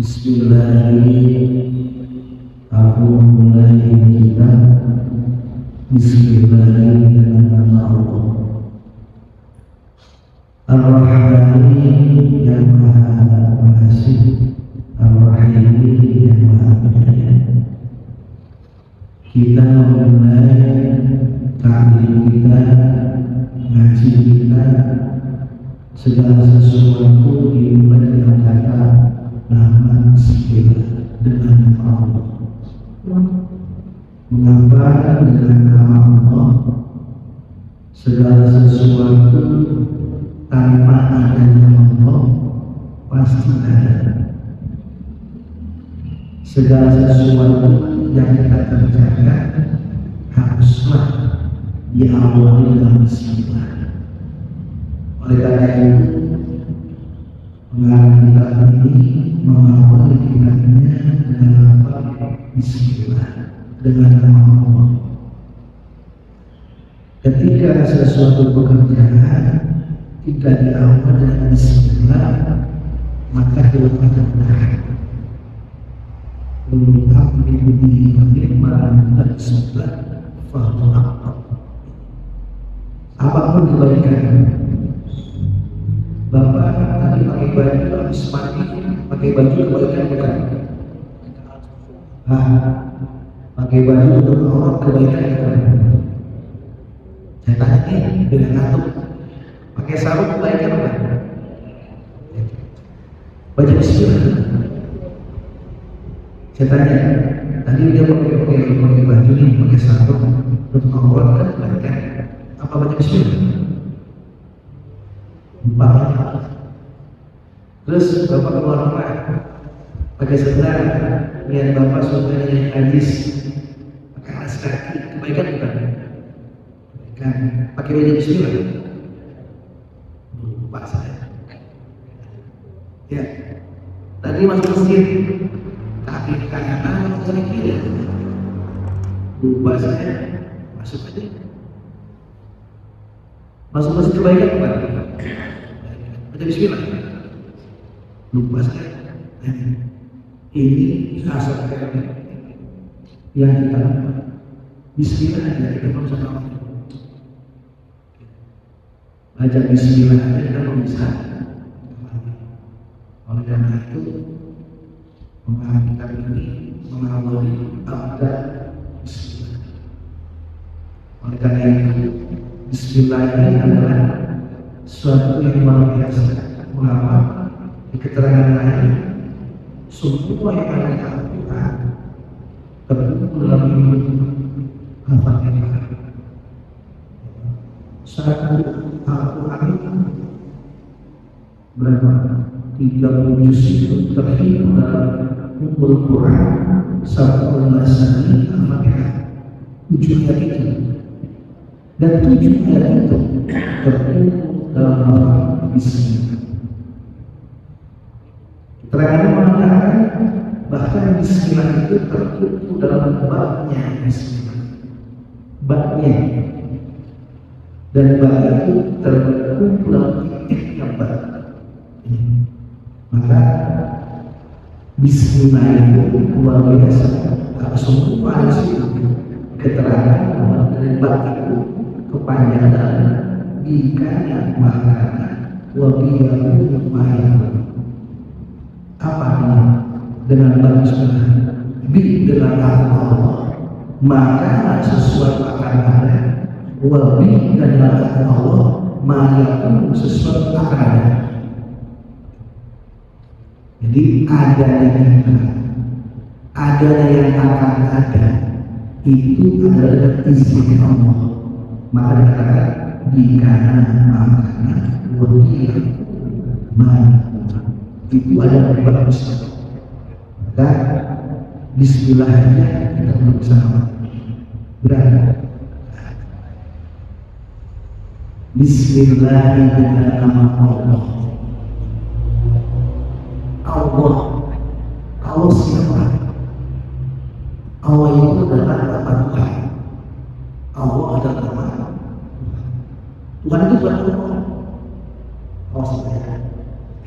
Bismillahirrahmanirrahim. Aku memulai kita Bismillahirrahmanirrahim dengan nama Allah Ar-Rahman yang Maha Pengasih, Ar-Rahim yang Maha Penyayang. Kita memulai taklim kita, ngaji kita, segala sesuatu dimulai dengan kata nama Bismillah, dengan nama Allah. Mengapa dengan nama Allah? Segala sesuatu tanpa adanya Allah pasti ada. Segala sesuatu yang kita kerjakan haruslah diawali dengan Bismillah. Oleh karena itu, pengarang ini mengawali kitabnya dengan lafaz Bismillah, dengan nama Allah. Ketika sesuatu pekerjaan tidak diawali dengan Bismillah, maka dilakukan benar. Untuk mengikuti bagaimana Bismillah, faham apapun kebaikan. Bapak tadi pakai baju habis mandi, pakai baju kebaikan bukan? Pakai baju untuk orang kebaikan bukan? Saya tanya dengan ngantuk, pakai sarung kebaikan bukan? Baca Bismillah. Saya tanya, tadi dia pakai baju nih, pakai sarung untuk orang kan kebaikan? Apa baca Bismillah? Terus bapak keluar rumah pakai sendal, lihat bapak sudah nyanyi hadis, pakai alas kaki, kebaikan bukan? Kebaikan. Pakai baju Bismillah. Lupa saya. Ya, tadi masuk masjid, kaki kanan, kaki kiri. Lupa saya. Masuk aja. Masuk masjid kebaikan bukan? Baca Bismillah. Lupa saya. Ini asal yang kita Bismillah aja kita belum bisa. Baca Bismillah aja kita belum bisa. Oleh karena itu, pemahaman kita ini mengawali ada Bismillah. Oleh karena itu, Bismillah ini adalah suatu yang luar biasa. Mengapa? Di keterangan lain, semua yang ada di Al-Quran terkumpul dalam Al-Fatihah. Satu Al-Quran berapa? 30 juz itu terhitung dalam ummul Quran. Satu Al-Masani Al-Fatihah 7 ayat itu, dan 7 ayat itu terkumpul dalam Al-Fatihah. Bismillah. Keterangan mengatakan bahkan Bismillah itu terkumpul dalam babnya Bismillah, babnya, dan bab itu terkumpul dalam titiknya bab. Maka Bismillah itu luar biasa. Semua ada situ keterangan dari bab itu kepanjangan bikanya makanan wabiyahu mahyam. Apa ini? Dengan Bismillah, dengan Allah, maka sesuatu akan ada. Wabi dan dengan Allah, maka sesuatu akan ada. Jadi adanya kita, adanya yang akan ada, itu adalah dengan izin Allah. Maka dikatakan bikana makanan wabiyahu mahyam. Itu ada beberapa Bismillah. Maka Bismillah aja kita belum bisa berani. Bismillah dengan nama Allah. Allah siapa? Allah itu adalah nama Tuhan. Allah adalah nama Tuhan itu bukan Allah. Allah siapa?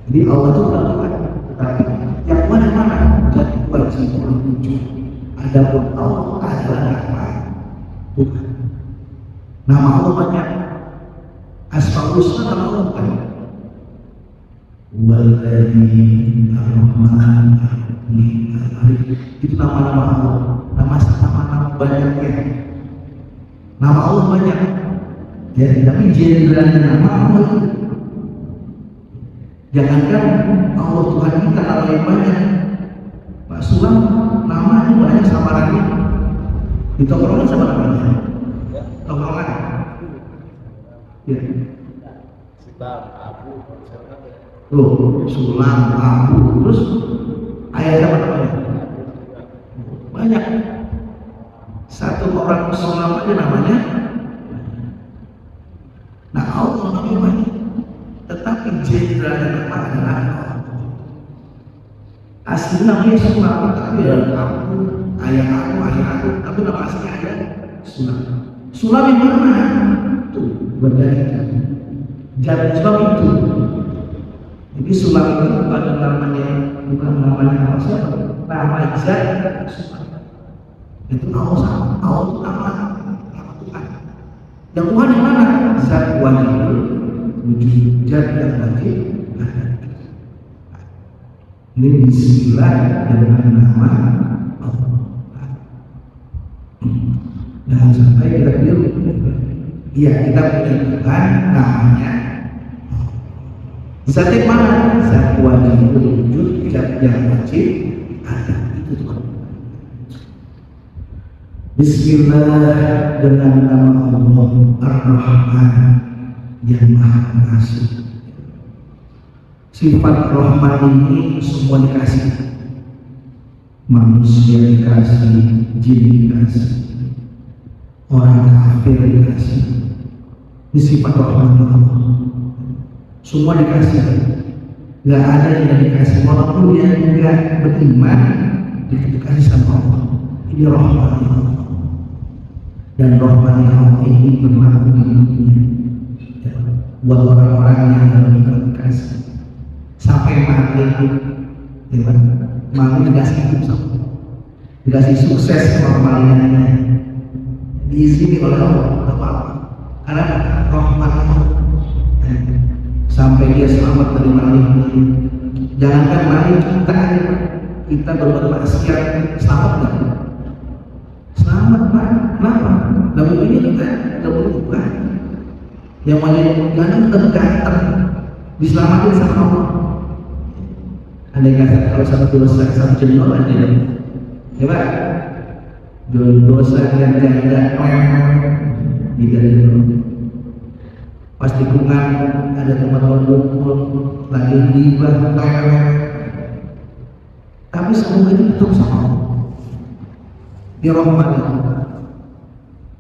Jadi Allah itu bukan Tuhan, tetapi yang mana-mana Adapun Allah adalah nama Tuhan. Nama Allah banyak. Asmaul Husna nama Allah bukan? Walladzi Ar-Rahman Ar-Rahim Al-Malik, itu nama-nama Allah. Nama banyaknya. Nama Allah banyak. Ya, tapi jenderalnya nama Allah. Jangankan Allah Tuhan kita nama yang banyak. Pak Sulam namanya banyak samarannya. Di tongkrongan sama namanya. Tongkrongan. Ya. Loh, Sulam, Abu, terus ayah apa namanya? Banyak. Satu orang Sulam aja namanya. Nah, Allah namanya banyak. Tetapi jenderalnya nama adalah Allah. Asli namanya Sulam, tapi aku, ayah aku, tapi nama aslinya ayah Sulam. Sulam yang mana? Tuh, berbeda. Jangan sebab itu. Jadi Sulam itu bukan namanya apa siapa? Nama Zat Sulam. Itu Allah itu nama Tuhan. Yang Tuhan yang mana? Zat wajib, wujud zat yang wajib. Ini bismillah dengan nama Allah. Jangan sampai kita keliru. Iya, kita punya Tuhan namanya zat yang mana? Zat wajib wujud, zat yang wajib ada. Itu Tuhan. Bismillah dengan nama Allah Ar-Rahman yang Maha Pengasih. Sifat Rahman ini semua dikasih. Manusia dikasih, jin dikasih, orang kafir dikasih. Ini sifat Rahman Allah. Semua dikasih. Gak ada yang dikasih. Walaupun dia enggak beriman, dikasih sama Allah. Ini Rahman Allah. Dan Rahman Allah ini berlaku di dunia buat orang-orang yang dalam kasih. Sampai mati, ya, mau dikasih hidup sama, dikasih sukses normalnya, diizini oleh Allah, apa-apa, karena Rahman Allah. Sampai dia selamat dari maling. Jangankan maling, kita berbuat maksiat, selamat nggak? Selamat Pak. Kenapa? Dalam ini kita tidak berubah. Yang maling jangan tergantung, diselamatin sama Allah. Andai kata kalau satu dosa satu jendol aja, ya Pak, dosa yang janda tidak pasti kungan ada tempat berkumpul lagi ribah, tapi semua itu betul sama Allah. Dia Rahman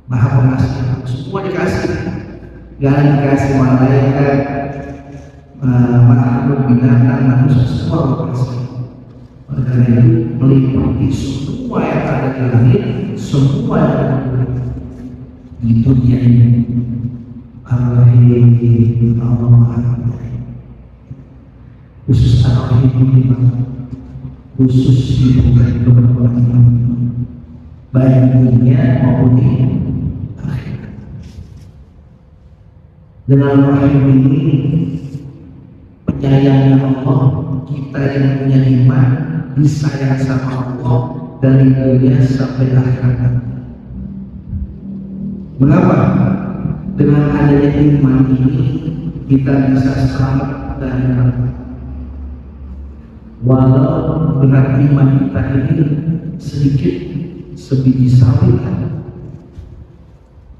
Maha Pengasih, semua dikasih. Jangan dikasih malaikat, makhluk binatang, manusia, semua dikasih. Oleh karena itu meliputi semua yang ada di langit, semua yang ada di dunia ini. Ar-Rahim, Allah Maha Pengasih. Khusus Ar-Rahim ini, khusus diberikan kepada orang iman, baik dunia maupun di akhirat. Dengan Rahim ini penyayangnya Allah, kita yang punya iman disayang sama Allah dari dunia sampai akhirat. Mengapa? Dengan adanya iman ini kita bisa selamat dari neraka. Walau berat iman kita ini sedikit sebiji sawit,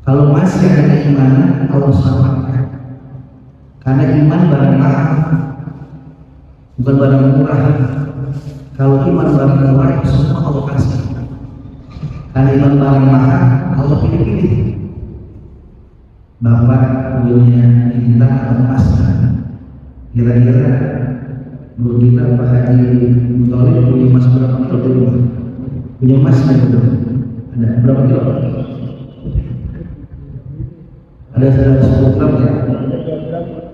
kalau masih ada keimanan Allah selamatkan. Karena iman barang mahal, bukan barang murah. Kalau iman barang murah semua Allah kasih. Karena iman barang mahal Allah pilih-pilih. Bapak punya bintang atau emas, kira-kira dulu kita Pak Haji Mutolib punya emas berapa kilo di rumah? Punya emas ada berapa kilo? Ada 10 gram ya?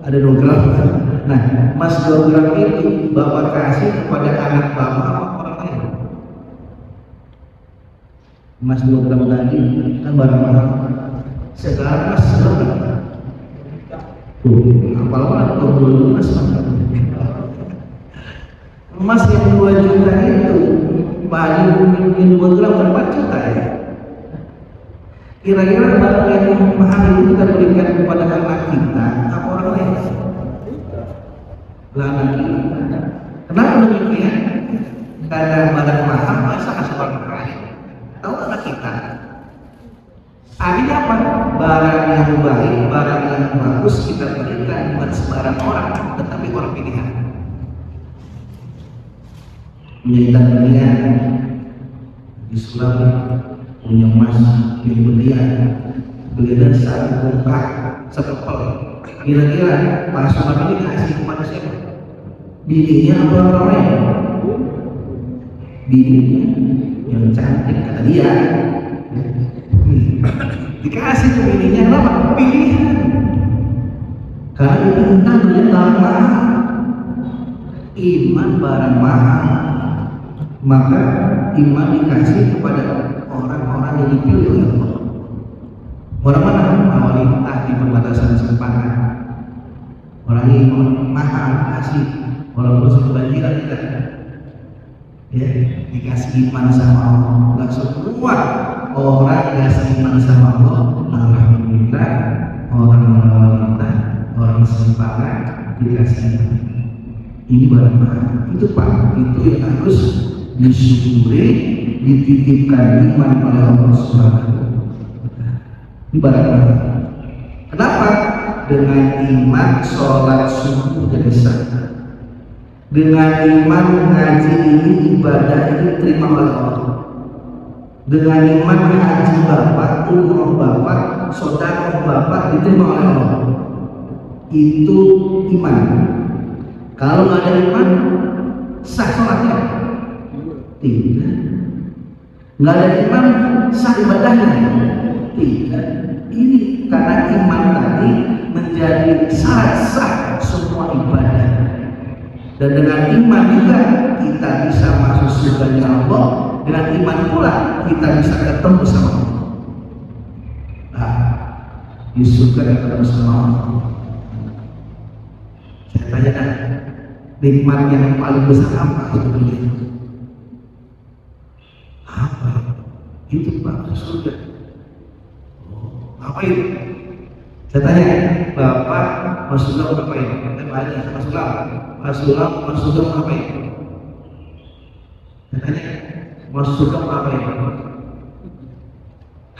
Ada 2 gram. Nah, emas 2 gram itu Bapak kasih kepada anak Bapak apa orang lain? Emas 2 gram tadi kan barang mahal. Sekarang emas berapa? Tuh, apalagi 20 emas mahal. Emas yang 2 juta itu paling mungkin 2 gram 4 juta ya. Kira-kira barang yang mahal itu kita berikan kepada anak kita apa orang lain? Anak kita. Kenapa demikian? Karena barang mahal masa kasih orang lain. Tahu anak kita. Artinya apa? Barang yang baik, barang yang bagus kita berikan bukan sembarang orang, tetapi orang pilihan. Menjadikan pilihan di Sulawesi punya emas, punya belian satu bongkar, sekepel. Kira-kira Pak Sumarno ini kasih kepada siapa? Bininya apa orang lain? Bininya yang cantik kata dia. Dikasih ke bininya kenapa? Pilihan. Karena itu tentang barang mahal. Iman barang mahal. Maka iman dikasih kepada orang-orang yang dipilih oleh Allah. Orang mana? Wanita di perbatasan Sempadan. Orang iman mahal kasih. Orang terus kebanjiran kita. Ya, dikasih iman sama Allah. Langsung keluar orang dikasih iman sama Allah. Alhamdulillah. Orang wanita, orang Sempadan dikasih iman. Ini barang mahal. Itu Pak, itu yang harus disyukuri, dititipkan iman oleh Allah Subhanahu. Ini barang mahal. Kenapa? Dengan iman sholat subuh jadi sah. Dengan iman ngaji ini ibadah ini terima oleh Allah. Dengan iman haji bapak, umroh bapak, sedekah bapak diterima oleh Allah. Itu iman. Kalau nggak ada iman, sah sholatnya? Tidak. Nggak ada iman, sah ibadahnya? Tidak. Ini karena iman tadi menjadi syarat sah semua ibadah. Dan dengan iman juga kita bisa masuk surganya Allah. Dengan iman pula kita bisa ketemu sama Allah. Nah, di surga ketemu sama Allah. Saya tanya, nikmat yang paling besar apa sebetulnya? Apa? Itu Pak, surga. Apa itu? Saya tanya, Bapak masuk surga apa itu? Saya tanya, masuk surga apa itu? Saya tanya, masuk surga apa itu?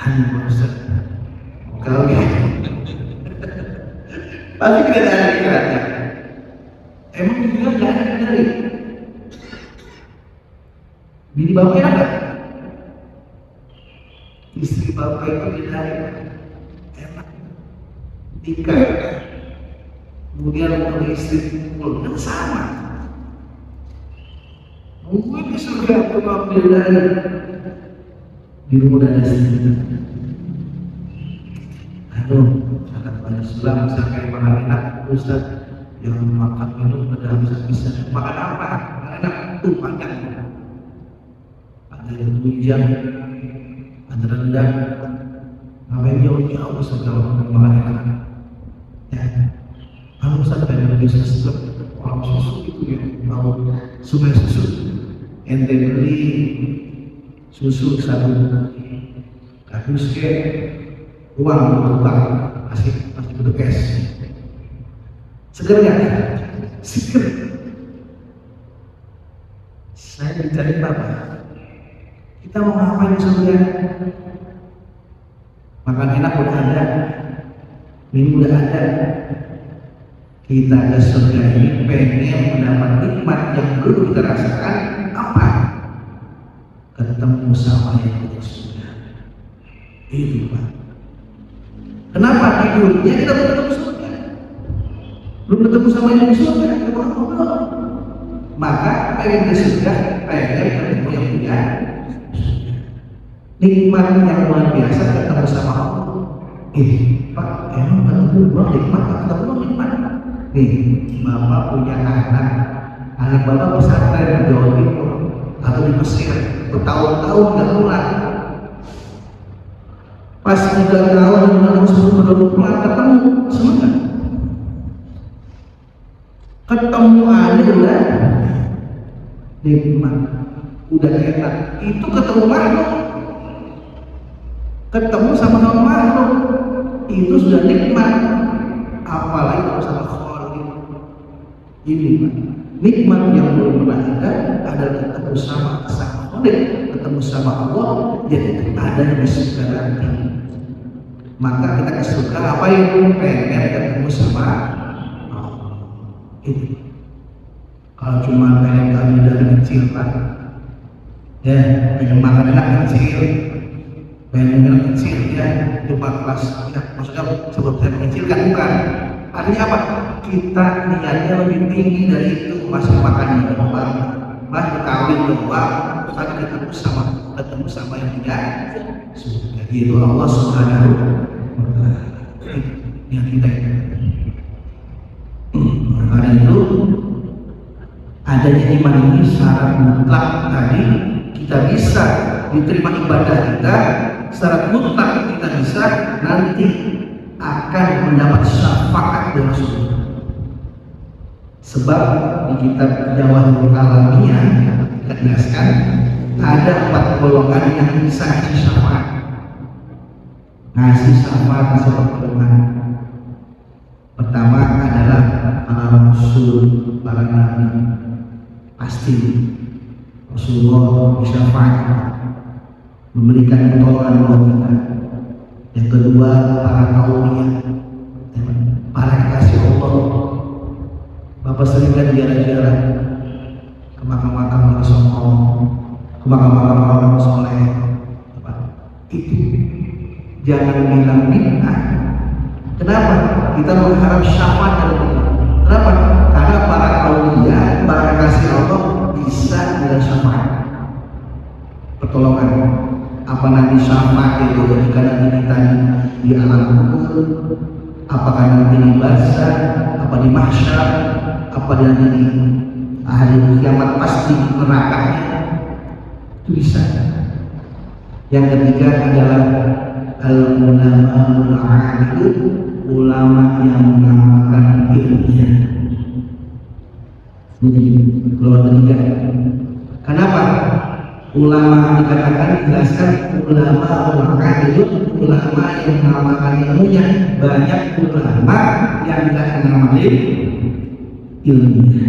Hanya masuk. Kalau gitu, pasti tidak ada pikirannya. Emang juga tidak ada dari bini Bapak ada? Istri Bapak itu dicari enak nikah, kemudian oleh istri pulang sama. Mungkin di surga Bapak bidadari di rumah ada sendiri. Aduh, kata Pak Islam sampai makan enak, Ustaz yang makan minum pada habis-habisan. Makan apa? Makan enak tuh panjang. Ada yang tunjang, ada rendang, ngapain jauh-jauh segala makan enak. Ya, kalau Ustaz pengen bisa sedap orang susu itu ya, mau sungai susu, ente beli susu satu, kardus ke uang bertukar, masih bentuk cash. Seger ya? Seger. Saya dicari apa? Kita mau ngapain surga? Makan enak udah ada, minum udah ada. Kita ke surga ini pengen mendapat nikmat yang dulu kita rasakan apa? Ketemu sama yang kita surga. Itu Pak. Kenapa tidurnya kita belum ketemu surga? Belum ketemu sama yang di surga, kita belum. Maka pengen ke surga, pengen ketemu yang punya nikmat yang luar biasa ketemu sama Allah. Pak, emang ketemu belum nikmat? Ketemu nikmat? Nih, Bapak punya anak Bapak pesantren di Jawa Timur atau di Mesir bertahun-tahun nggak pulang. sudah tahu dan sudah berdoa ketemu semangat. Ketemu ada udah nikmat, udah enak. Itu ketemu makhluk, ketemu sama makhluk itu sudah nikmat, apalagi kalau sama Khalik. Ini nikmat yang belum pernah ada adalah ketemu sama Khalik, ketemu sama Allah, yaitu ada di segala hati. Maka kita kesulitan apa yang pengen ketemu sama Allah. Itu kalau cuma pengen kami dari kecil Pak, ya pengen makan enak kecil, pengen minum kecil ya, cuma kelas ya, maksudnya sebelum saya mengecilkan bukan. Artinya apa? Kita niatnya lebih tinggi dari itu, masih makan doang, masih kawin doang, tapi ketemu sama yang tidak surga, yaitu Allah Subhanahu wa Ta'ala. Yang kita karena itu adanya iman ini syarat mutlak tadi kita bisa diterima ibadah kita, syarat mutlak kita bisa nanti akan mendapat syafaat dari Rasulullah. Sebab di kitab Jawahirul Kalamiyah kita jelaskan ada 4 golongan yang bisa ngasih syafaat. Ngasih syafaat di 4 golongan. Pertama adalah para rasul, para nabi. Pasti Rasulullah syafaat memberikan pertolongan buat kita. Yang kedua para kaumiyah, para kekasih Allah. Bapak sering kan ziarah-ziarah ke makam-makam orang soleh, ke makam-makam orang soleh. Itu jangan bilang bid'ah. Kenapa? Kita mengharap syafaat dari Allah. Kenapa? Karena para aulia, para kekasih Allah bisa dengan syafaat, pertolongan. Apa nanti syafaat itu ketika nanti kita di alam kubur, apakah nanti di barzah, apa di mahsyar, apa nanti di hari kiamat pasti nerakanya, itu bisa. Yang ketiga adalah al-ulama al-'amil, ulama yang mengamalkan ilmunya. Ini golongan ketiga. Kenapa? Ulama dikatakan dijelaskan ulama al-'amil, ulama yang mengamalkan ilmunya. Banyak ulama yang tidak mengamalkan ilmunya.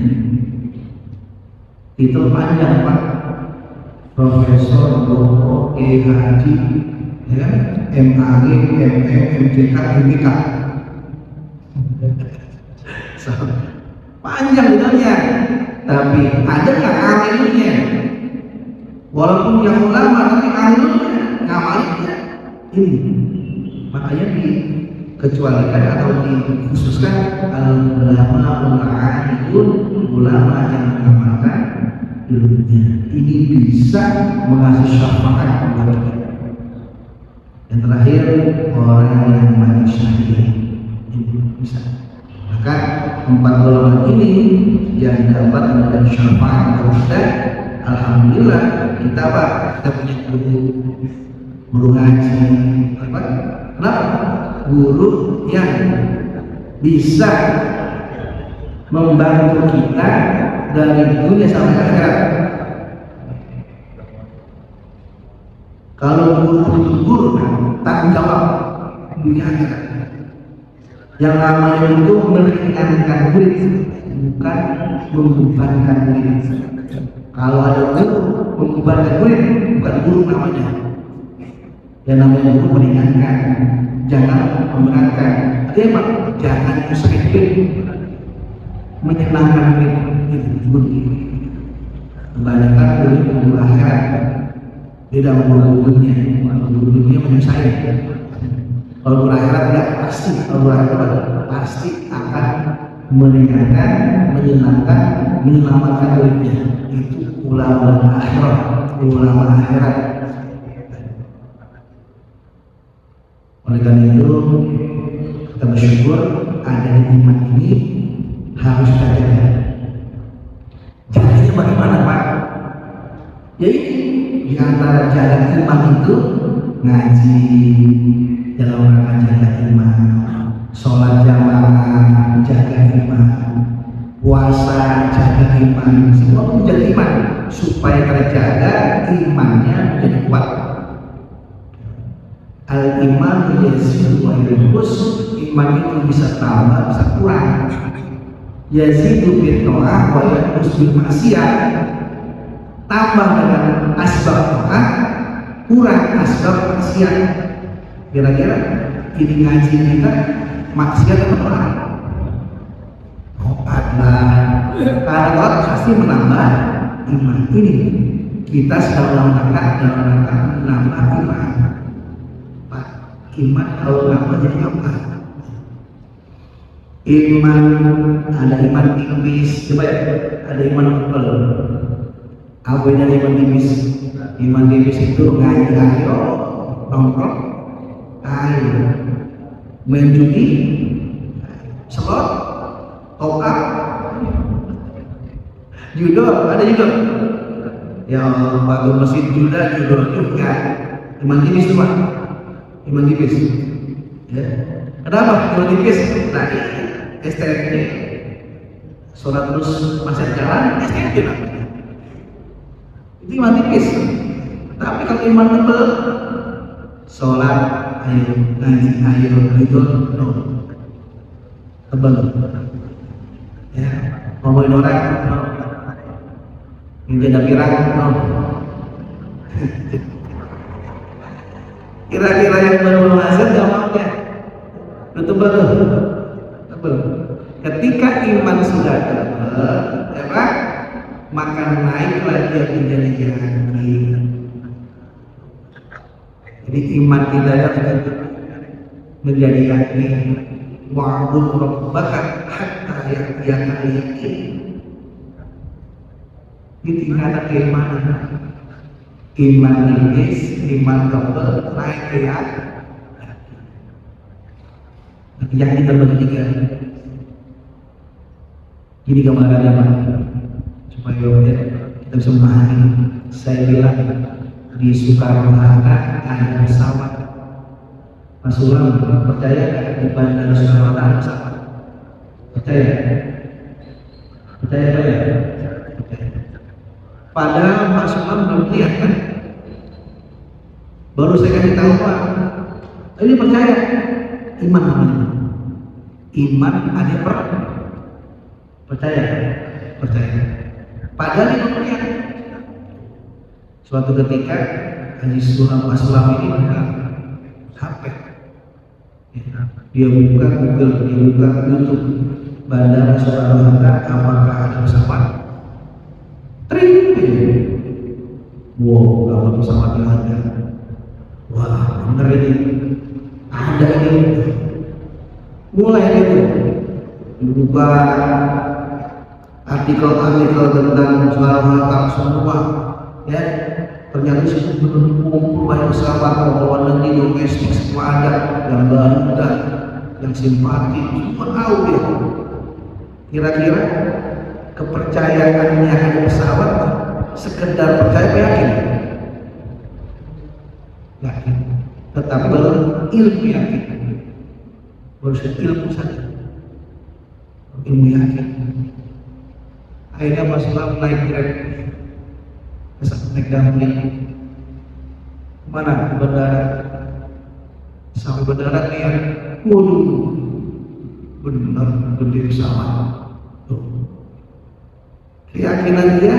Itu panjang Pak. Profesor, doktor, PhD, ya, MAG, MM, MTK, MBK. So, panjang bilangnya, tapi ada nggak amilnya? Walaupun yang ulama, tapi amilnya ngamalinnya ini. Makanya dikecualikan atau dikhususkan ulama al-'amilun, ulama yang mengamalkan ilmunya. Ini bisa mengasih syafaat kepada kita. Yang terakhir orang yang mati syahid, ini bisa. Maka 4 golongan ini yang dapat memberikan syafaat kepada kita. Alhamdulillah kita apa? Kita punya guru ngaji. Kenapa? Guru yang bisa membantu kita dari dunia sampai akhirat. Kalau guru tanggung jawab dunia akhirat. Yang namanya itu meringankan murid, bukan membebankan murid. Kalau ada guru membebankan murid, bukan guru namanya. Yang namanya guru meringankan, jangan memberatkan. Artinya apa? Jangan musyrifin, menyenangkan murid. Itu kebanyakan guru akhirat. Dia mau gurunya, gurunya menyusahkan. Kalau berakhirat ya pasti, kalau berakhirat pasti akan meringankan, menyenangkan, menyelamatkan dirinya. Itu ulama akhirat, ulama akhirat. Oleh karena itu kita bersyukur ada iman ini harus kita jaga. Caranya bagaimana Pak? Ya ini di antara jalan iman itu ngaji, dalam rangka jaga iman, sholat jamaah jaga iman, puasa jaga iman, semua menjaga iman supaya terjaga imannya menjadi kuat. Al iman yazidu wa yanqus, iman itu bisa tambah bisa kurang. Yazidu bil ta'ah wa yanqus bil maksiat, tambah dengan asbab taat, kurang asbab maksiat. Kira-kira ini ngaji kita maksiat atau taat? Taat lah, karena taat pasti menambah iman. Ini kita sedang dalam rangka menambah iman. Iman kalau nambah jadi apa? Iman, ada iman tipis, coba ya, ada iman tebal. Apa yang iman tipis? Iman tipis itu ngaji ayo, nongkrong, ayo, main judi, slot, top up, judo, ada judo. Ya Allah, waktu masjid judo juga. Iman tipis itu Pak. Iman tipis. Ya. Kenapa iman tipis? Nah, STNJ. Sholat terus masih jalan, STNJ namanya. Itu iman tipis. Tapi kalau iman tebal, sholat, ayo, ngaji, ayo, gitu, no. Tebal. Ya, ngomongin orang, no. Menjaga pirang, no. Kira-kira yang baru azan gak mau ya? Tebal. Ketika iman sudah tebal, ya Pak, maka naiklah dia menjadi yakin. Jadi iman kita menjadi yakin. Wa'bud rabbaka hatta ya'tiyakal yaqin. Ini tingkatan keimanan. Iman tipis, iman tebal, naik ke yakin terbagi tiga. Ini gambarannya Pak, supaya kita bisa memahami. Saya bilang di Soekarno-Hatta ada pesawat. Mas Sulam percaya di Bandara Soekarno-Hatta ada pesawat? Percaya? Percaya Pak ya? Padahal Pak Sulam belum lihat kan? Baru saya kasih tahu Pak. Ini percaya, iman namanya. Iman ada percaya. Padahal itu melihat. Suatu ketika Haji Sulam Pak Sulam ini buka HP. Dia buka Google, dia buka YouTube. Bandara Soekarno-Hatta, apakah ada pesawat? Wow, kalau pesawatnya ada. Wah, bener ini. Ada ini. Mulai itu dibuka artikel-artikel tentang Soekarno-Hatta semua, ya. Ternyata itu menumpuk banyak pesawat pembawa negeri domestik semua ada, yang Garuda, yang simpatik, semua tahu dia. Kira-kira kepercayaannya ada pesawat sekedar percaya yakin, tetapi baru ilmu yakin, baru ilmu saja, ilmu yakin. Akhirnya Mas Sulam naik Grab, naik damri, mana bandara, sampai bandara lihat, waduh, benar gede pesawat. Keyakinan dia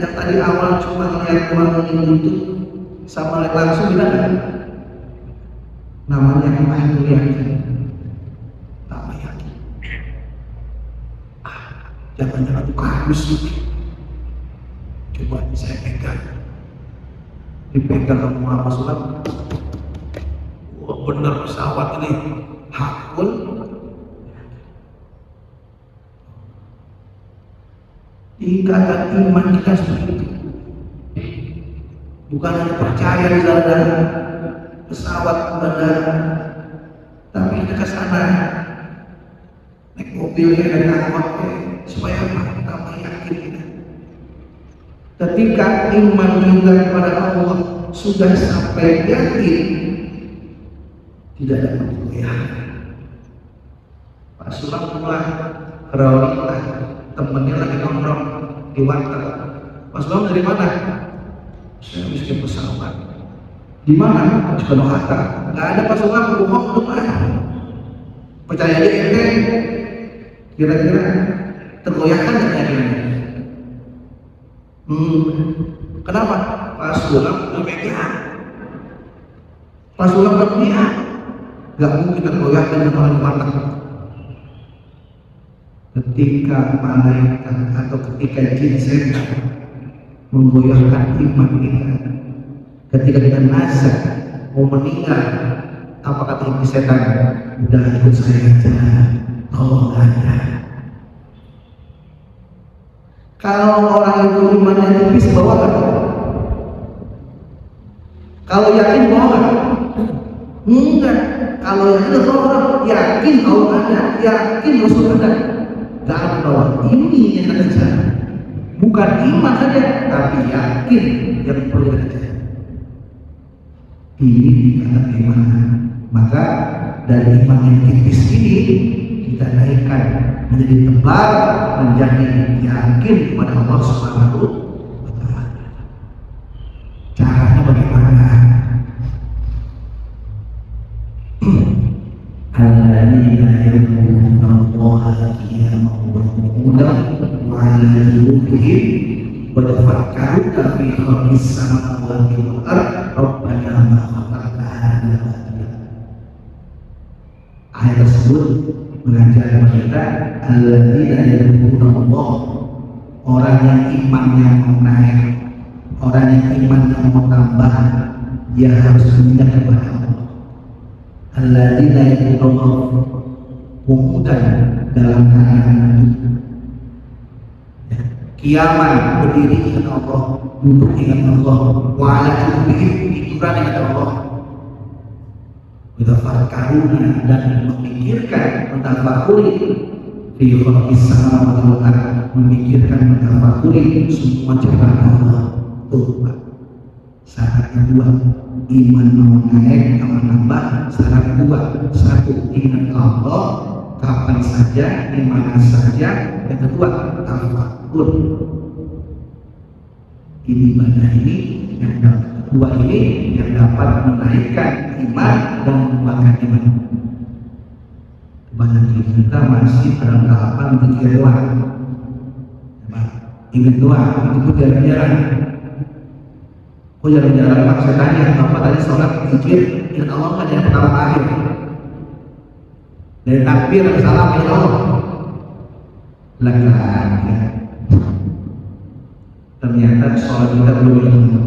yang tadi awal cuma melihat uang itu sama lihat langsung beda kan? Namanya itu yakin, nama yakin. Jangan-jangan itu kardus ini. Coba saya pegang, dipegang sama Muhammad Sulam. Wah bener pesawat ini, hakul. Ikatan iman kita seperti itu. Bukan hanya percaya di dalam pesawat bandara, tapi kita ke sana naik mobilnya dan angkot supaya apa? Tambah yakin kita. Ketika iman kita kepada Allah sudah sampai yakin, tidak ada goyah. Pak Sulam pulang kerawat, temennya lagi nongkrong di warteg. Pak Sulam dari mana? Saya miskin pesawat. Di mana? Soekarno Hatta. Nggak ada Pak Sulam, bohong tuh mana? Percaya aja ente. Kira-kira tergoyahkan nggak kayaknya? Kenapa? Pak Sulam udah megang. Pak Sulam udah punya. Nggak mungkin tergoyahkan dengan orang warteg. Ketika malaikat atau ketika jin setan menggoyahkan iman kita, ketika kita nazar mau meninggal, apa kata iblis setan? Udah ikut saya aja, tolong aja. Kalau orang itu imannya tipis, bawa kan? Kalau yakin bawa kan? Enggak. Kalau yakin orang yakin Allah ada, yakin Rasul ada. Gak ada bahwa ini yang kita kejar, bukan iman saja, tapi yakin yang perlu kita kejar. Ini dikatakan iman. Maka dari iman yang tipis ini kita naikkan menjadi tebal, menjadi yakin kepada Allah Subhanahu wa Ta'ala. Caranya bagaimana? Alladzina yadhkuruna Allaha qiyaman wa qu'udan wa 'ala junubihim wa yatafakkaruna fi khalqis samawati wal ardi rabbana ma khalaqta hadza batila. Ayat tersebut mengajar kepada kita alladzina yadhkuruna Allah, orang yang imannya mau naik, orang yang imannya mau tambah, dia harus mengingat kepada Allah. Alladzina yadhkuruna qu'udan, dalam keadaan kiaman berdiri ingat Allah, duduk ingat Allah, wa 'ala junubihim, tiduran ingat Allah, yatafakkaruna, dan memikirkan, mentafakuri fi khalqis samawati wal ardi, memikirkan, mentafakuri semua ciptaan Allah. Tuh Pak, syarat kedua iman mau naik, mau nambah. Syarat kedua, satu, ingat Allah kapan saja, di mana saja. Yang kedua, tafakur. Ini ibadah ini yang kedua ini yang dapat menaikkan iman dan mengembangkan iman. Kebanyakan kita masih dalam tahapan pikir doang. Ingat doang, itu pun jarang-jarang. Oh jarang-jarang Pak, saya tanya, Bapak tadi sholat zikir ingat Allah kan yang pertama akhir, dari takbir sampai salam ingat Allah. Lekan ya. Ternyata sholat kita belum ingat Allah.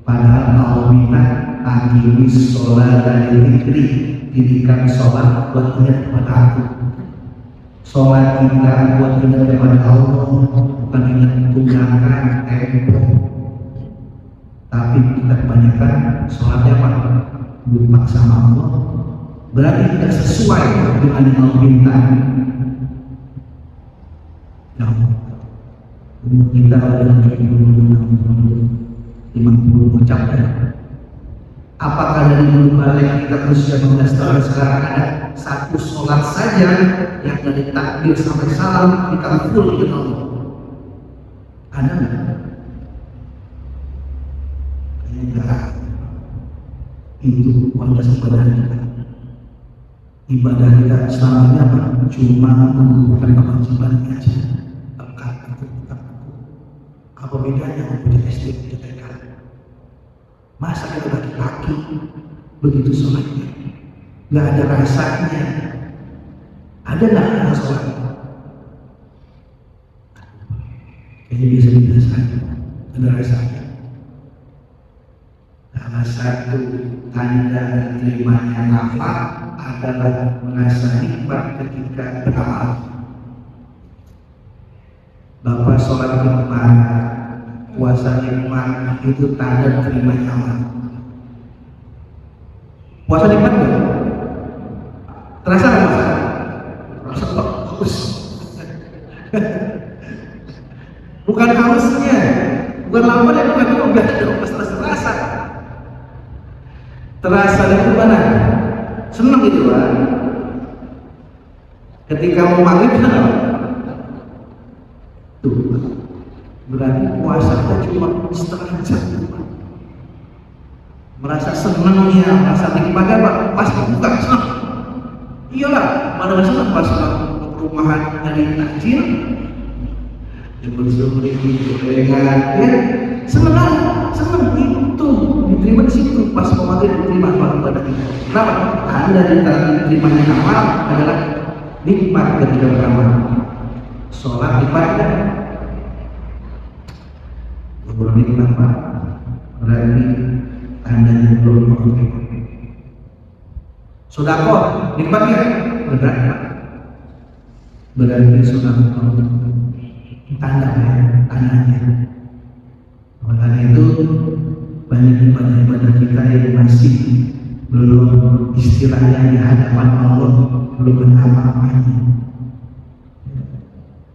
Padahal Allah minta akhiri sholat dari zikri, dirikan sholat buat ingat kepada aku. Sholat kita buat ingat kepada Allah, bukan ingat tunggakan, tempo. Tapi kita kebanyakan sholatnya apa? Lupa sama Allah, berarti tidak sesuai dengan yang Allah minta. Nah, umur kita ada 50 mencapai. Apakah dari dulu balik kita berusia 15 tahun sekarang ada satu sholat saja yang dari takbir sampai salam kita full dengan Allah? Ada nggak? Enggak. Itu kualitas ibadah kita. Ibadah kita selama ini apa? Cuma mengumpulkan kewajiban aja. Pekat. Apa bedanya dengan SD, TK? Masa kita laki-laki begitu sholatnya nggak ada rasanya? Ada nggak rasa sholat? Kayaknya biasa-biasa saja. Ada rasanya. Salah satu tanda diterimanya nafas adalah merasa nikmat ketika beramal. Bapak sholat nikmat, puasa nikmat, itu tanda diterimanya amal. Puasa nikmat nggak? Terasa nggak puasa? Terasa kok haus. Bukan hausnya, bukan lapar, bukan enggak, terasa. Terasa dari mana? seneng gitu kan. Ketika mau maghrib seneng tuh, berarti puasa kita cuma setengah jam, merasa senangnya, merasa nikmat apa? Pas buka senang. Iyalah, mana senang pas perumahan dari takjil, bersuri gorengan, ya senang itu diterima di situ. Pas mau maghrib diterima pada kita. Kenapa? Anda diterimanya amal adalah nikmat ketika beramal. Sholat ibadah, belum nikmat Pak, berarti Anda yang belum mengerti. Sedekah nikmatnya berat, berarti sedekah tandanya. Oleh itu banyak ibadah kita yang masih belum istilahnya di hadapan Allah, belum beramal-amalnya.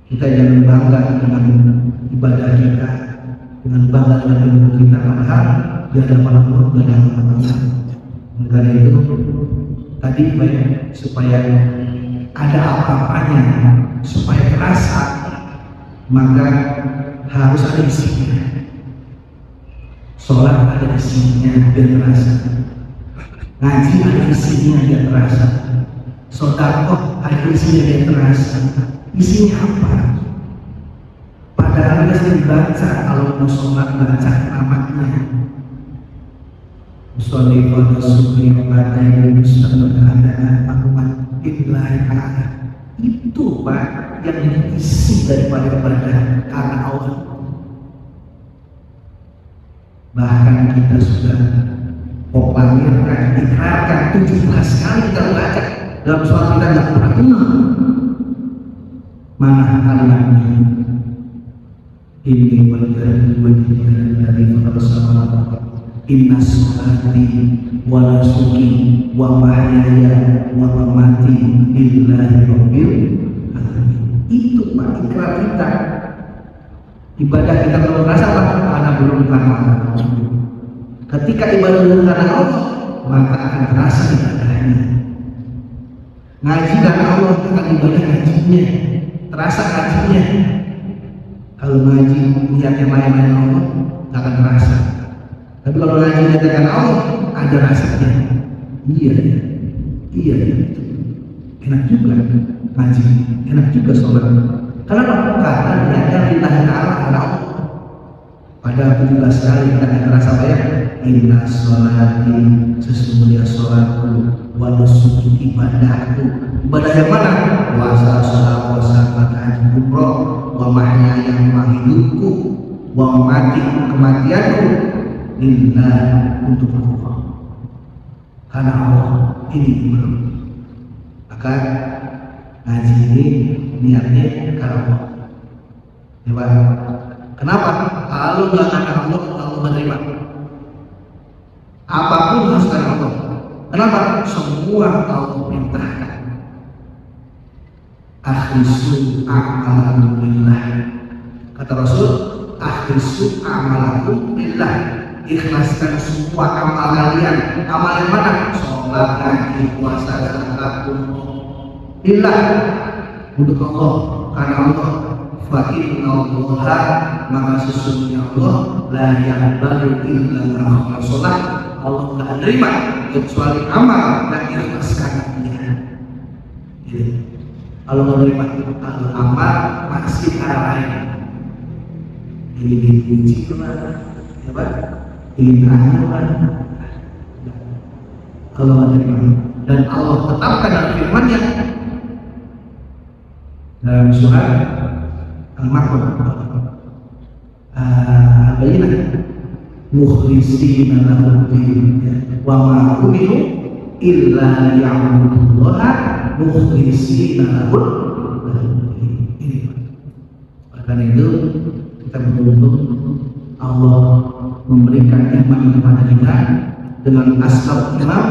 Kita jangan bangga dengan ibadah kita, dengan bangga dengan ilmu kita, padahal di hadapan Allah tidak ada apa-apa. Karena itu tadi supaya ada apa-apanya, supaya terasa, maka harus ada isinya. Sholat ada isinya biar terasa, ngaji ada isinya biar terasa, sedekah ada isinya biar terasa. Isinya apa? Padahal kita sering baca, kalau mau sholat baca namanya Musolli wa nusukhi wa badai mustaqbalana maklumat billahi ta'ala. Itu Pak yang diisi daripada ibadah karena Allah. Bahkan kita sudah proklamirkan, ikrarkan 17 kali kita baca dalam sholat kita tidak pernah dengar. Mana kalimatnya? Ini wajib dari bersama. Inna sholati wa nusuki wa mahyaya wa mamati lillahi rabbil alamin. Itu Pak ikrar kita. Ibadah kita belum terasa Pak karena belum karena Allah. Ketika ibadah belum karena Allah, maka akan terasa ibadahnya. Ngaji karena Allah akan ibadah ngajinya, terasa ngajinya. Kalau ngaji niat yang lain-lain Allah, tak akan terasa. Tapi kalau ngaji niat karena Allah, ada rasanya. Iya, enak juga ngaji, enak juga sholat. Kenapa? Karena niatnya lillahi ta'ala karena Allah. Pada 17 kali kita akan terasa banyak. Inna sholati, sesungguhnya sholatku, wa nusuki ibadahku. Ibadah yang mana? Puasa, sholat, zakat, haji, umroh, wa mahyaya hidupku, wa mati kematianku, lillah untuk Allah. Karena Allah ini belum. Maka ngaji ini niatnya karena Allah. Coba. Kenapa? Kalau nggak karena Allah, Allah menerima. Apapun harus karena Allah. Kenapa? Semua Allah perintahkan. Akhlisu a'malakum lillah. Kata Rasul, akhlisu a'malakum lillah. Ikhlaskan semua amal kalian. Amal yang mana? Sholat, haji, puasa, zakat, umroh. Lillah, untuk Allah, karena Allah. Fa inna Allaha, maka sesungguhnya Allah la yaqbalu illa ma sholat. Allah tidak menerima kecuali amal yang diikhlaskannya. Kalau menerima amal masih ada lain. Ini dipuji lah, ya Pak. Ini lah. Kalau menerima dan Allah tetapkan dalam firman-Nya dalam surat Al-Ma'un Al-Bayyinah, mukhlisina lahu-d-din wa ma umiru illa liya'budullaha mukhlisina lahu-d-din. Ini karena itu kita beruntung Allah memberikan iman kepada kita. Dengan asbab iman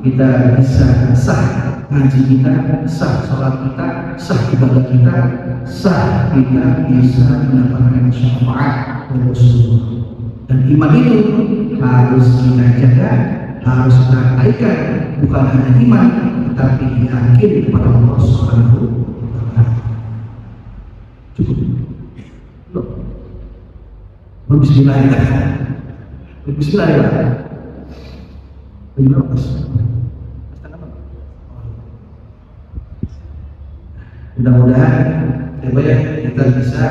kita bisa sah ngaji kita, sah sholat kita, sah ibadah kita, sah kita bisa mendapatkan syafaat dari Rasulullah. Dan iman itu harus kita jaga, harus kita kaitan bukan hanya iman, tetapi yakin kepada Allah Subhanahu wa Ta'ala. Cukup. Bismillahirrahmanirrahim. Bismillahirrahmanirrahim. Mudah-mudahan kita bisa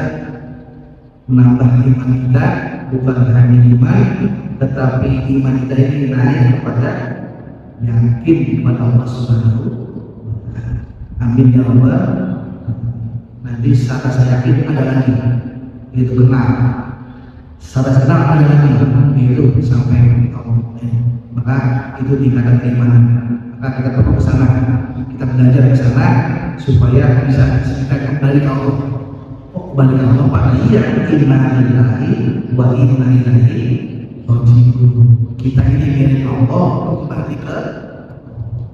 menambah iman kita, bukan hanya iman, tetapi iman kita ini naik kepada yakin kepada Allah Subhanahu wa Ta'ala. Amin ya Allah. Nanti saat saya yakin ada lagi, itu benar. Saat senang ada lagi, itu sampai Allah. Maka itu tingkatan keimanan. Maka kita perlu ke sana, kita belajar ke sana supaya bisa kita kembali ke Allah. Kembali ke Allah pada iya, inna lillahi wa inna ilaihi raji'un. Kita ini milik Allah, kembali ke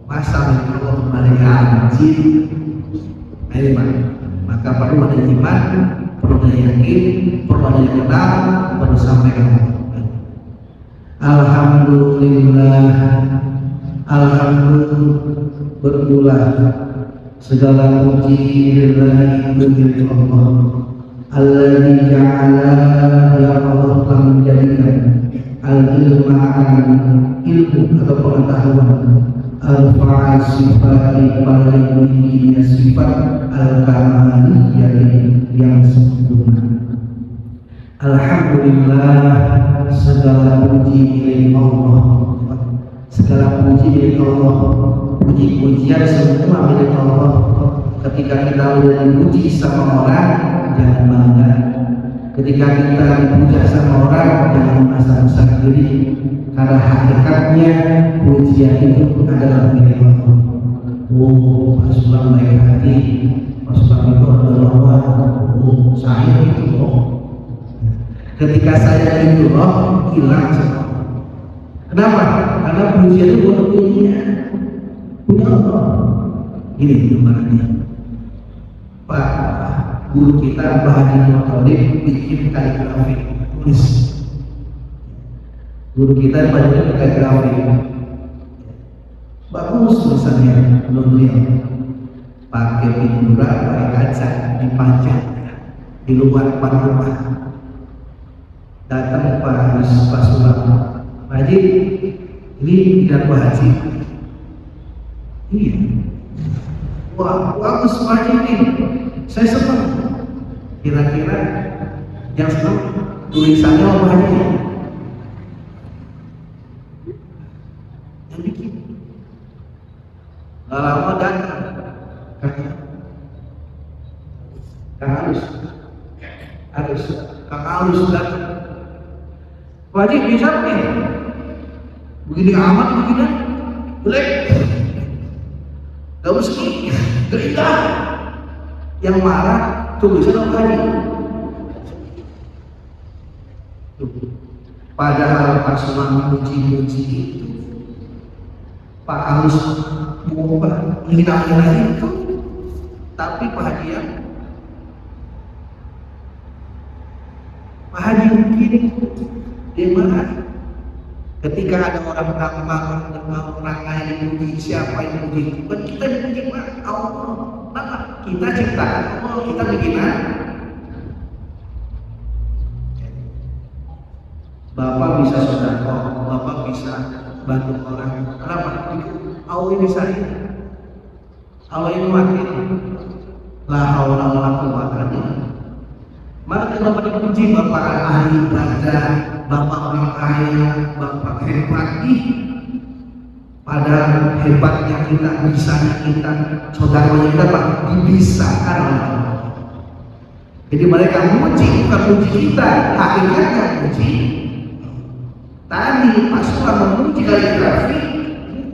masa milik Allah, kembali ke anjing. Iman. Maka perlu ada iman, perlu ada yakin, perlu ada kenal, perlu sampai ke Allah. Alhamdulillah, alhamdulillah, bermula segala puji lillahi bagi Allah. Alladzi ja'ala, ya Allah telah menjadikan al-ilma'an, ilmu atau pengetahuan, al-fa'a sifati paling tingginya sifat al-kamaliyah yang sempurna. Alhamdulillah, segala puji milik Allah, segala puji milik Allah, puji-pujian semua milik Allah. Ketika kita udah dipuji sama orang, jangan bangga. Ketika kita dipuja sama orang, jangan merasa besar diri, karena hakikatnya pujian itu adalah milik Allah. Oh, Pak Sulam baik hati, Pak Sulam itu adalah Allah. Oh, saya itu loh. Ketika saya itu roh, hilang semua. Kenapa? Karena pujian itu bukan punya Allah. Ini gambarannya. Pak guru kita Mbah Haji Muthalib bikin kaligrafi, tulis. Guru kita Mbah Haji bikin kaligrafi, bagus tulisannya, belum beliau. Pakai pintura, pakai kaca, dipajang di luar depan rumah. Datang Pak Sulam, Pak Haji, ini tidak Pak Haji. Iya. Wah, bagus Pak Haji ini. Saya senang. Kira-kira yang senang tulisannya Pak Haji. Yang bikin. Gak lama datang. Kang Alus datang. Pak Haji bisa nih, begini amat begini, boleh? Gak meski, gerindah. Yang marah tulisan Pak Haji. Padahal Pak Sulam muji-muji itu, Pak Alus mengubah menghina itu, tapi Pak Haji yang Pak Haji mungkin dia marah ketika ada orang lain dipuji. Siapa yang dipuji? Bukan kita dipuji, Pak Allah. Kenapa? Kita ciptaan Allah, kita bikinan. Bapak bisa sedekah, Bapak bisa bantu orang. Kenapa? Allah ini saya, Allah ini wakil. La haula wala quwwata illa billah. Maka Bapak dipuji, Bapak ahli ibadah, Bapak orang kaya, Bapak hebat. Padahal hebatnya kita, bisanya kita, saudaranya kita, Pak, dibisakan oleh Allah. Jadi mereka memuji, bukan puji kita, hakikatnya puji. Tadi Pak Sulam memuji kaligrafi,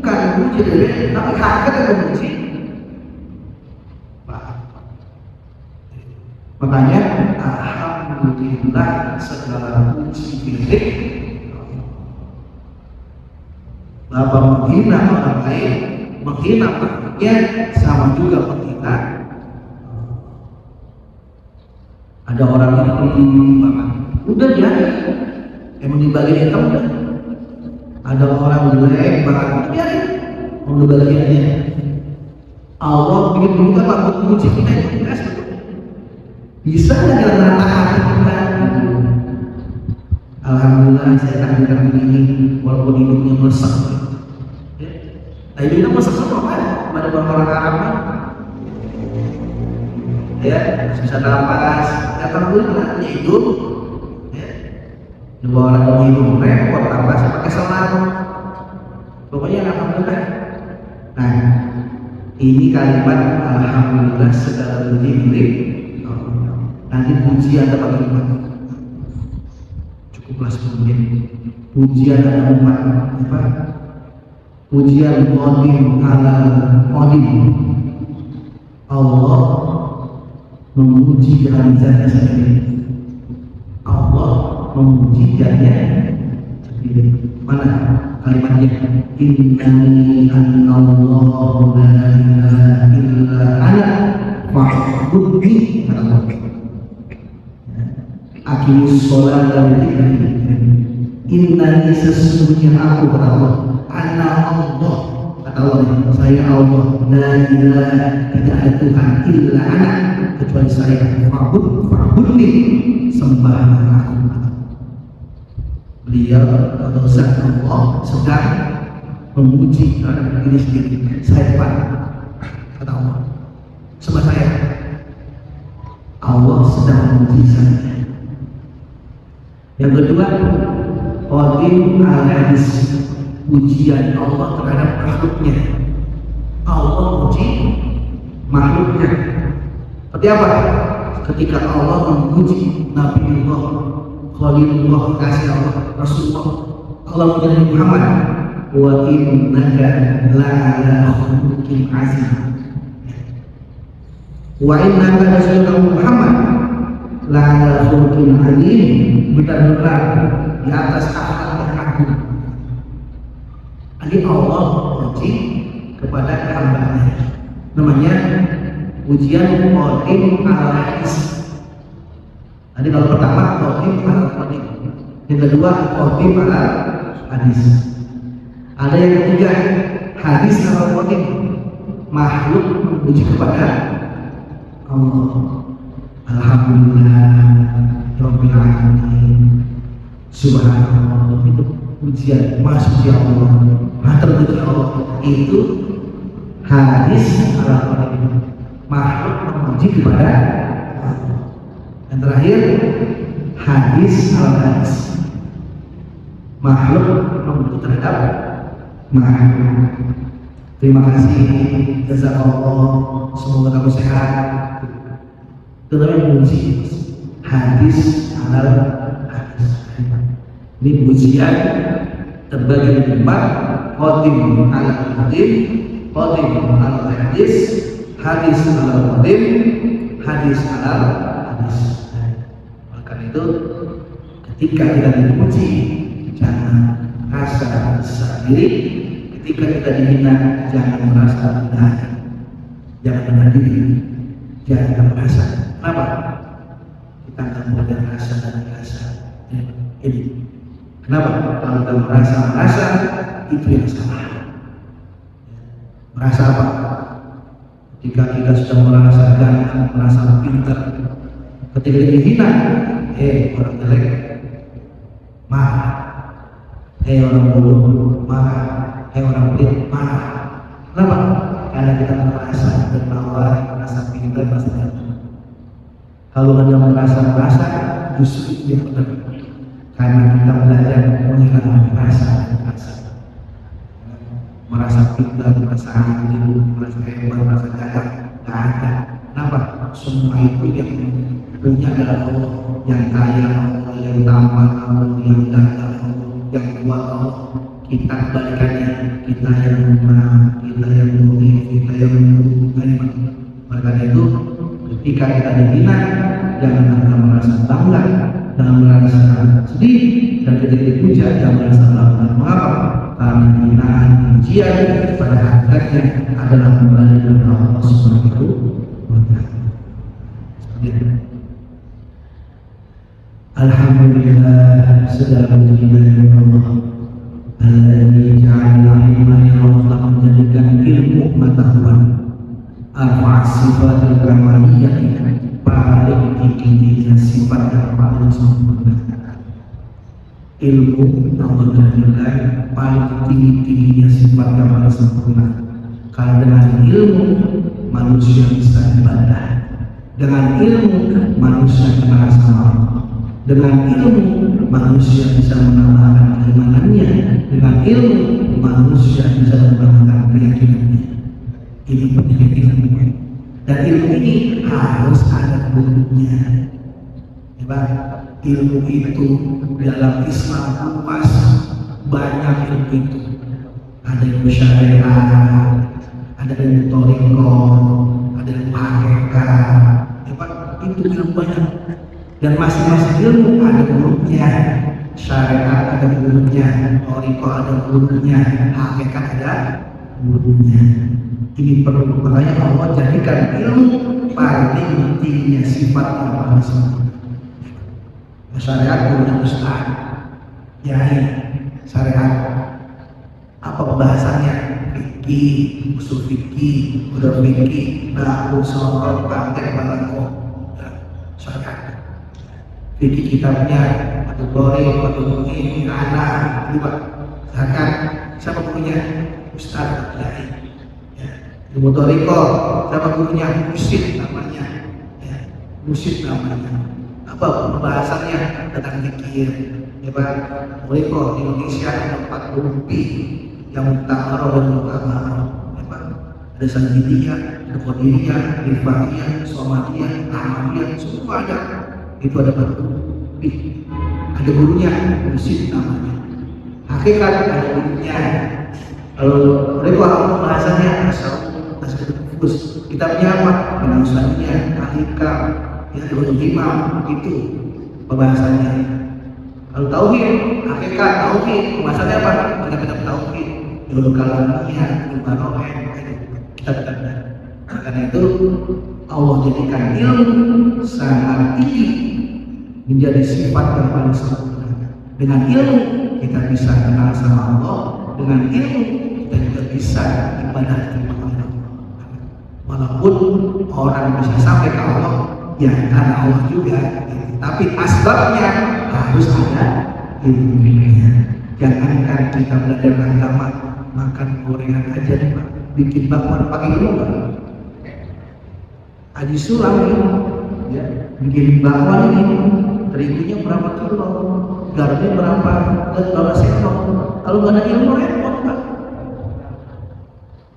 bukan memuji dari, tapi hakikatnya memuji. Makanya alhamdulillah segala puji milik Bapak. Menghina orang lain, menghina makhluknya, sama juga menghina. Ada orang yang banget, udah jadi emang dibagi hitam udah. Ada orang jelek banget, biarin. Mau bagiannya. Allah bikin kita waktu puji kita itu beres. Bisa nggak kita menata hati kita? Alhamdulillah saya takdirkan begini, walaupun hidupnya meresap. Nah hidupnya meresap sama apa? Pada orang-orang Arab kan? Ya, bisa nafas, alhamdulillah punya hidup. Ya, dua orang yang hidup repot, nafasnya pakai selang. Pokoknya alhamdulillah. Nah, ini kalimat alhamdulillah segala puji milik Allah. Nanti pujian dapat umat. Cukuplah 10 menit. Pujian ada umat apa? Pujian qadim ala qadim. Allah memuji dengan zatnya sendiri. Allah memuji zatnya sendiri. Mana kalimatnya? Innani anallahu la ilaha illa ana fa'budni. Aqimus sholata li dzikri. Innani sesungguhnya aku kata Allah. Ana Allah kata Allah. Saya Allah. La ilaha tidak ada Tuhan illa ana kecuali saya. Fa'budni sembahlah aku. Beliau atau zat Allah sedang memuji terhadap diri sendiri. Saya kata Allah, sembah saya. Allah sedang memuji saya. Yang kedua, qadim al-hadis, pujian Allah terhadap makhluknya. Allah memuji makhluknya. Seperti apa? Ketika Allah memuji Nabiullah, Khalilullah, kasih Allah, Rasulullah, Allah menjadi Muhammad, wa innaka la'ala khuluqin azim. Wa innaka rasulullah Muhammad la'ala khuluqin azim, benar-benar di atas akhlak yang agung. Ini Allah memuji kepada hamba-Nya. Namanya ujian qadim al-hadis. Tadi kalau pertama qadim al-qadim, yang kedua qadim al-hadis. Ada yang ketiga hadis al-qadim, makhluk memuji kepada Allah. Alhamdulillah rabbil alamin, subhanallah. Itu pujian, maha suci Allah, maha terpuji Allah. Itu hadis al-qadim, makhluk memuji kepada Allah. Yang terakhir hadis al-hadis, makhluk memuji terhadap makhluk. Terima kasih, jazakallah, semoga kamu sehat. Itu namanya puji, hadis al-hadis. Ini pujian terbagi menjadi 4: qadim al-qadim, qadim al-hadis, hadis al-qadim, hadis al-hadis. Karena itu ketika kita dipuji jangan rasa besar diri, ketika kita dihina jangan merasa rendah, jangan rendah diri, jangan merasa. Kenapa? Kita nggak boleh merasa dan merasa ini. Kenapa? Kalau kita merasa itu yang salah. Merasa apa? Ketika kita sudah merasa ganteng, merasa pintar, ketika dihina, orang jelek, marah. Orang bodoh, marah. Orang pelit, marah. Kenapa? Karena kita merasa bermawar, merasa pintar, merasa ganteng. Kalau hanya merasa, justru itu yang benar. Karena kita belajar menghilangkan rasa. Merasa pintar, merasa adil, merasa hebat, merasa gagah, tak ada. Kenapa? Semua itu yang punya adalah Allah, yang kaya Allah, yang tampan Allah, yang gagah Allah, yang kuat Allah. Kita kebalikannya, kita yang lemah, kita yang mulia, kita yang buruk. Maka itu ketika kita dihina, jangan kita merasa bangga, jangan merasa sedih, dan ketika dipuja jangan merasa bangga. Mengapa? Karena hinaan pujian pada hakikatnya adalah kembali kepada Allah Subhanahu wa Ta'ala. Alhamdulillah, segala puji bagi Allah. Alladzi ja'ala ilman, yang telah menjadikan ilmu pengetahuan arfa sifatul kamaliyah, paling tingginya sifat yang paling sempurna. Ilmu Allah jadikan paling tingginya sifat yang paling sempurna. Karena dengan ilmu manusia bisa ibadah, dengan ilmu manusia kenal sama Allah, dengan ilmu manusia bisa menambahkan keimanannya, dengan ilmu manusia bisa menambahkan keyakinannya. Ini penting ilmu, dan ilmu ini harus ada gurunya. Ya, ilmu itu dalam Islam luas, banyak ilmu itu. Ada ilmu syariat, ada ilmu thariqah, ada ilmu hakikat. Itu ilmu banyak, dan masing-masing ilmu ada gurunya. Syariat ada gurunya, thariqah ada gurunya, hakikat ada gurunya. Ini perlu, makanya Allah jadikan ilmu paling tingginya sifat yang paling sempurna. Syariat gurunya ustaz, yai, syariat apa pembahasannya? Fikih, usul fikih, udah fikih, nahwu, sorot, praktek, balaghah, syariat. Fikih kitabnya atau Bukhari, atau ini, anak, juga. Zakat, siapa gurunya? Ustaz, yai. Ilmu thariqah, siapa gurunya? Mursyid namanya. Mursyid namanya. Apa pembahasannya? Tentang zikir. Ya Pak, thariqah di Indonesia ada 40 lebih, yang mutamarah dan mutamarah. Ya Pak, ada Sanjidiyah, ada Qadiriyah, Rifaiyah, Somadiyah, Ahmadiyah, semua ada. Itu ada 40 lebih. Ada gurunya, Mursyid namanya. Hakikat ada gurunya. Kalau mereka pembahasannya asal fokus, kitabnya apa? Penulisannya, ahikam, ya, imam, itu pembahasannya. Kalau tauhid, hakikat tauhid, pembahasannya apa? Kitab-kitab tauhid, Ulul Kalamiyah, Ulul Baro'eh, kitab-kitabnya. Karena itu Allah jadikan ilmu sangat tinggi, menjadi sifat yang paling sempurna. Dengan ilmu kita bisa kenal sama Allah, dengan ilmu kita juga bisa ibadah kepada Allah. Walaupun orang bisa sampai ke Allah, ya karena Allah juga, tapi asbabnya harus ada ilmunya. Jangankan kita belajar agama, makan gorengan aja nih Pak, bikin bakwan pakai ilmu Pak. Haji Sulam ya, bikin bakwan ini terigunya berapa kilo, garamnya berapa sendok. Kalau nggak ada ilmu repot Pak.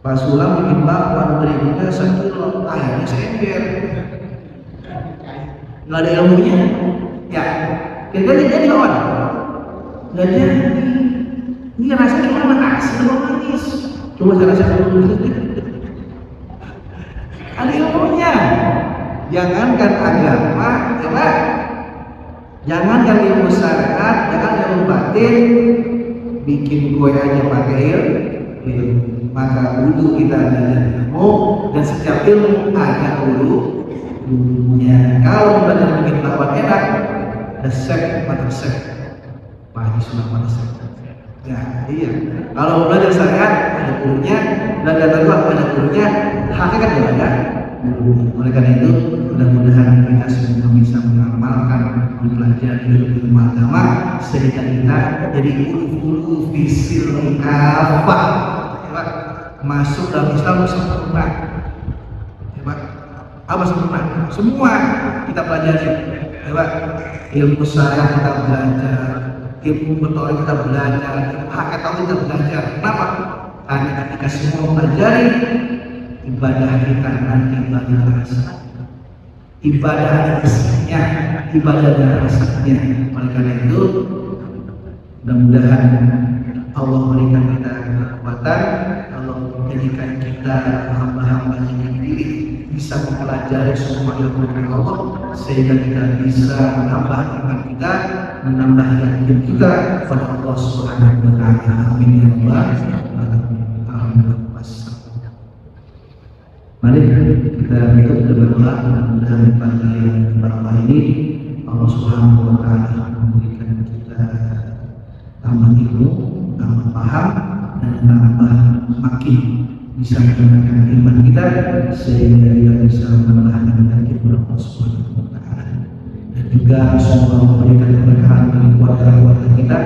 Pak Sulam bikin bakwan terigunya 1 kilo, airnya seember. Nggak ada ilmunya, ya kira-kira jadi lawan. Nggak jadi. Ini rasanya gimana? Asin atau manis? Coba saya rasa dulu. Ada ilmunya. Jangankan agama, coba. Jangankan ilmu syariat, jangan ilmu batin, bikin kue aja pakai ilmu. Maka wudu kita ada ilmu, dan setiap ilmu ada gurunya. Kalau belajar bikin bakwan enak, resep mata resep. Pak Haji Sulam mata resep. Ya, iya. Kalau belajar syariat ada gurunya, belajar tauhid ada gurunya, hakikat juga ada gurunya. Oleh karena itu, mudah-mudahan kita semua bisa mengamalkan, mempelajari ilmu agama sehingga kita jadi ulu fisil kafah. Masuk dalam Islam sempurna. Coba, apa sempurna? Semua kita pelajari. Coba, ilmu syariat kita belajar, ilmu betul kita belajar, hakikat kita belajar. Kenapa? Karena ketika semua pelajari, ibadah kita nanti ibadah rasa. Ibadah ada isinya, ibadah ada rasanya. Oleh karena itu, mudah-mudahan Allah berikan kita kekuatan, Allah menjadikan kita hamba-hamba yang dipilih, bisa mempelajari semua ilmu dari Allah, sehingga kita bisa menambah iman kita, menambah yakin kita kepada Allah Subhanahu wa Ta'ala. Amin ya rabbal alamin. Alhamdulillah. Mari kita tutup dengan doa. Mudah-mudahan pada berkah ini Allah Subhanahu wa Ta'ala memberikan kita tambah ilmu, tambah paham dan tambah makin bisa meningkatkan iman kita sehingga kita bisa menambah penyakit Allah Subhanahu wa Ta'ala. Dan juga semoga memberikan keberkahan bagi keluarga kita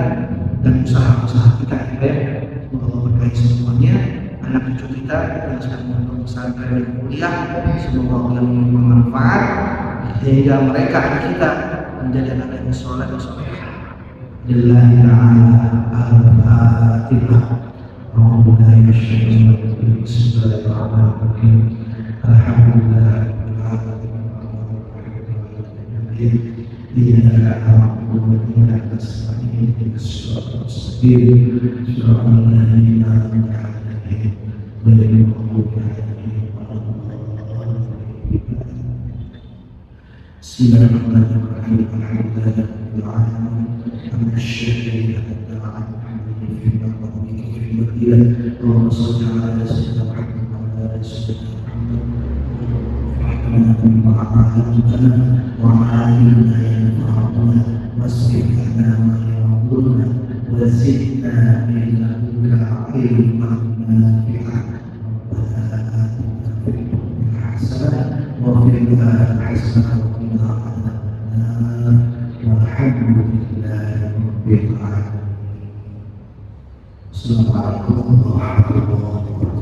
dan usaha-usaha kita ya. Semoga Allah berkahi semuanya, anak cucu kita yang sedang membangun pesantren dan kuliah, semoga Allah memberi manfaat sehingga mereka anak kita menjadi anak yang soleh dan solehah. Lillahi ta'ala al-fatihah. Alhamdulillah bismillahirrahmanirrahim. Alhamdulillah iyyaka na'budu wa iyyaka nasta'in ihdinas siratal mustaqim siratal ladzina an'amta 'alaihim ghairil maghdubi 'alaihim waladdallin. Bismillahirrahmanirrahim. Alhamdulillahirabbil alamin. Hamdasyakira اللهم صل على سيدنا محمد وعلى ال سيدنا محمد وما علمتنا وعلمنا ينفعنا واصرف لنا ما يضرنا وزدنا من لدنك علما نافعا ربنا آتنا في الدنيا حسنة وفي الآخرة حسنة وقنا عذاب النار والحمد لله رب العالمين. Assalamualaikum warahmatullahi wabarakatuh.